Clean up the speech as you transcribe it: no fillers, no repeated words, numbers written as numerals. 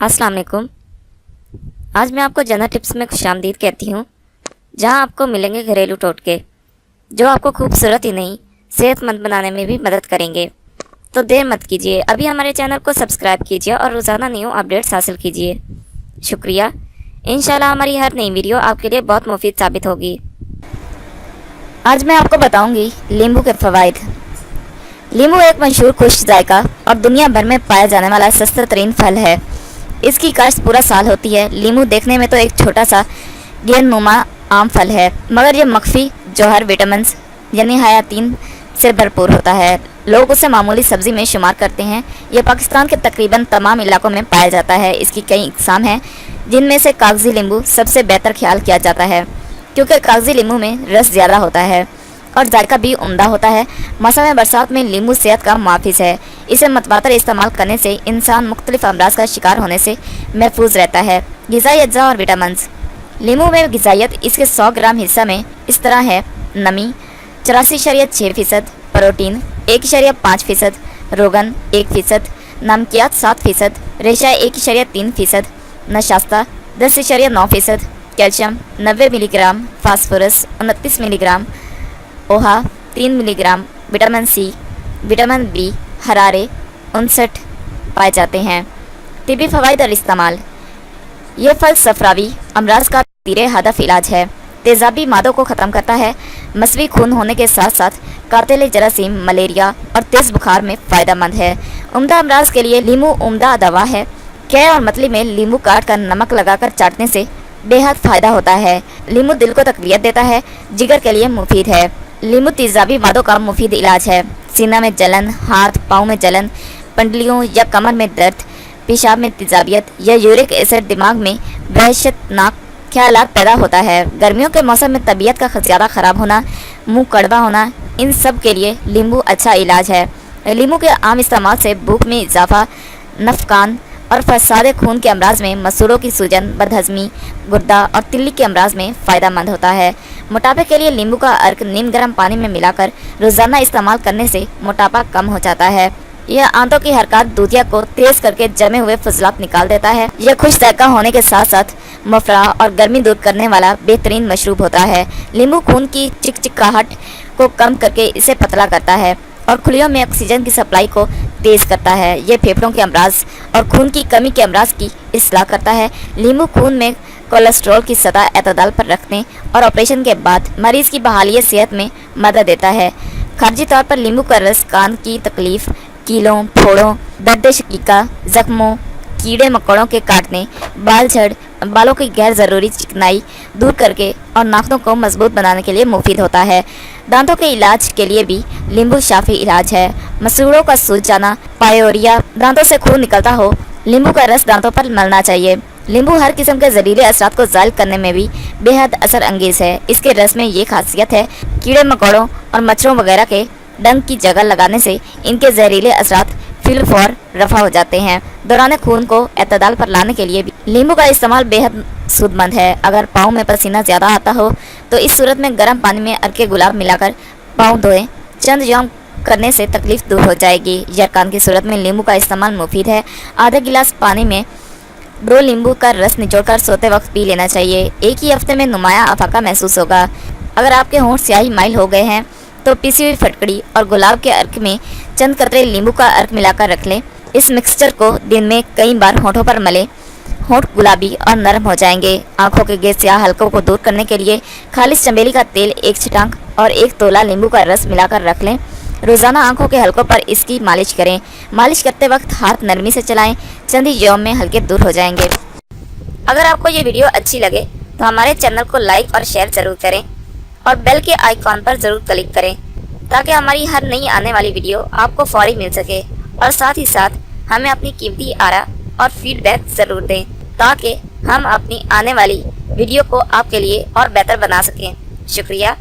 अस्सलाम वालेकुम। आज मैं आपको जनरल टिप्स में खुशामदीद कहती हूँ, जहाँ आपको मिलेंगे घरेलू टोटके जो आपको खूबसूरत ही नहीं सेहतमंद बनाने में भी मदद करेंगे। तो देर मत कीजिए, अभी हमारे चैनल को सब्सक्राइब कीजिए और रोज़ाना न्यू अपडेट्स हासिल कीजिए। शुक्रिया। इंशाल्लाह हमारी हर नई वीडियो आपके लिए बहुत मुफीद साबित होगी। आज मैं आपको बताऊंगी नींबू के फ़वाइद। नींबू एक मशहूर खुश्क जायका और दुनिया भर में पाया जाने वाला सस्ता तरीन फल है। इसकी काश्त पूरा साल होती है। नींबू देखने में तो एक छोटा सा गेंदनुमा आम फल है, मगर ये मख्फी जौहर विटामिन यानी हयातीन से भरपूर होता है। लोग उसे मामूली सब्जी में शुमार करते हैं। यह पाकिस्तान के तकरीबन तमाम इलाकों में पाया जाता है। इसकी कई इकसाम हैं, जिनमें से कागजी नींबू सबसे बेहतर ख्याल किया जाता है, क्योंकि कागजी नींबू में रस ज़्यादा होता है और जायका भी उम्दा होता है। मौसम बरसात में नींबू सेहत का मुहाफिज है। इसे मतवातर इस्तेमाल करने से इंसान मुख्तलिफ अमराज का शिकार होने से महफूज रहता है। ग़िज़ाई अज्जा और विटामिन। नींबू में ग़िज़ाइयत इसके 100 ग्राम हिस्सा में इस तरह है: नमी 84.6%, प्रोटीन 1.5%, रोगन 1%, नमकियात 7%, रेशा 1.3%, नशास्ता 10.9%, कैल्शियम 90 मिलीग्राम, फास्फोरस 29 मिलीग्राम, ओहा 3 milligram, vitamin C, vitamin B, हरारे 59 पाए जाते हैं। तिबी फ़वाइद और इस्तेमाल। ये फल सफरावी अमराज का तीरे हदफ इलाज है। तेज़ाबी मादों को ख़त्म करता है। मसवी खून होने के साथ साथ कातिल जरासीम, मलेरिया और तेज़ बुखार में फ़ायदेमंद है। उम्दा अमराज के लिए नींबू उम्दा दवा है। कै और मतली में नींबू काट कर नमक लगाकर चाटने से बेहद फ़ायदा होता है। नींबू दिल को तक़वियत देता है, जिगर के लिए मुफीद है। नींबू तेज़ाबी मादों का मुफीद इलाज है। सीना में जलन, हाथ पाँव में जलन, पंडलियों या कमर में दर्द, पेशाब में तेज़ाबियत या यूरिक एसिड दिमाग में वहशतनाक ख्यालात पैदा होता है। गर्मियों के मौसम में तबीयत का ज़्यादा ख़राब होना, मुंह कड़वा होना, इन सब के लिए नींबू अच्छा इलाज है। नींबू के आम इस्तेमाल से भूख में इजाफा, नफकान और फसाद खून के अमराज में, मसूड़ों की सूजन, बदहज़मी, गुर्दा और तिल्ली के अमराज में फ़ायदेमंद होता है। मोटापे के लिए नींबू का अर्क नीम गर्म पानी में मिलाकर रोज़ाना इस्तेमाल करने से मोटापा कम हो जाता है। यह आंतों की हरकत दूधिया को तेज़ करके जमे हुए फजलात निकाल देता है। यह खुश जायका होने के साथ साथ मफरा और गर्मी दूर करने वाला बेहतरीन मशरूब होता है। नींबू खून की चिकचिकाहट को कम करके इसे पतला करता है और खुलियों में ऑक्सीजन की सप्लाई को तेज़ करता है। यह फेफड़ों के अमराज और खून की कमी के अमराज की इस्लाह करता है। नींबू खून में कोलेस्ट्रॉल की सतह एतदाल पर रखने और ऑपरेशन के बाद मरीज़ की बहाली सेहत में मदद देता है। खारजी तौर पर नींबू का रस कान की तकलीफ, कीलों, फोड़ों, दर्द शकीका, जख्मों, कीड़े मकोड़ों के काटने, बाल झड़, बालों की गैर ज़रूरी चिकनाई दूर करके और नाखूनों को मजबूत बनाने के लिए मुफीद होता है। दांतों के इलाज के लिए भी नींबू शाफी इलाज है। मसूड़ों का सूज जाना, पायोरिया, दांतों से खून निकलता हो, नींबू का रस दांतों पर मलना चाहिए। नींबू हर किस्म के जहरीले असरात को ज़ायल करने में भी बेहद असर अंगेज़ है। इसके रस में ये खासियत है, कीड़े मकोड़ों और मच्छरों वगैरह के डंक की जगह लगाने से इनके जहरीले असरात फिलफौर रफा हो जाते हैं। दौरान खून को एतदाल पर लाने के लिए भी नींबू का इस्तेमाल बेहद सूदमंद है। अगर पाँव में पसीना ज़्यादा आता हो तो इस सूरत में गर्म पानी में अर्के गुलाब मिलाकर पाँव धोएं। चंद यौम करने से तकलीफ दूर हो जाएगी। यरकान की सूरत में नींबू का इस्तेमाल मुफीद है। आधा गिलास पानी में 2 नींबू का रस निचोड़कर सोते वक्त पी लेना चाहिए। एक ही हफ्ते में नुमाया अफाका महसूस होगा। अगर आपके होंठ स्याही माइल हो गए हैं तो पिसी हुई फटकड़ी और गुलाब के अर्क में चंद कतरे नींबू का अर्क मिलाकर रख लें। इस मिक्सचर को दिन में कई बार होठों पर मलें। होंठ गुलाबी और नरम हो जाएंगे। आंखों के गे स्याह हलकों को दूर करने के लिए खालिश चमेली का तेल 1 छिटांक और 1 तोला नींबू का रस मिलाकर रख लें। रोज़ाना आंखों के हलकों पर इसकी मालिश करें। मालिश करते वक्त हाथ नरमी से चलाएं। चंद ही यौम में हल्के दूर हो जाएंगे। अगर आपको ये वीडियो अच्छी लगे तो हमारे चैनल को लाइक और शेयर ज़रूर करें और बेल के आइकॉन पर ज़रूर क्लिक करें, ताकि हमारी हर नई आने वाली वीडियो आपको फौरी मिल सके। और साथ ही साथ हमें अपनी कीमती आरा और फीडबैक ज़रूर दें, ताकि हम अपनी आने वाली वीडियो को आपके लिए और बेहतर बना सकें। शुक्रिया।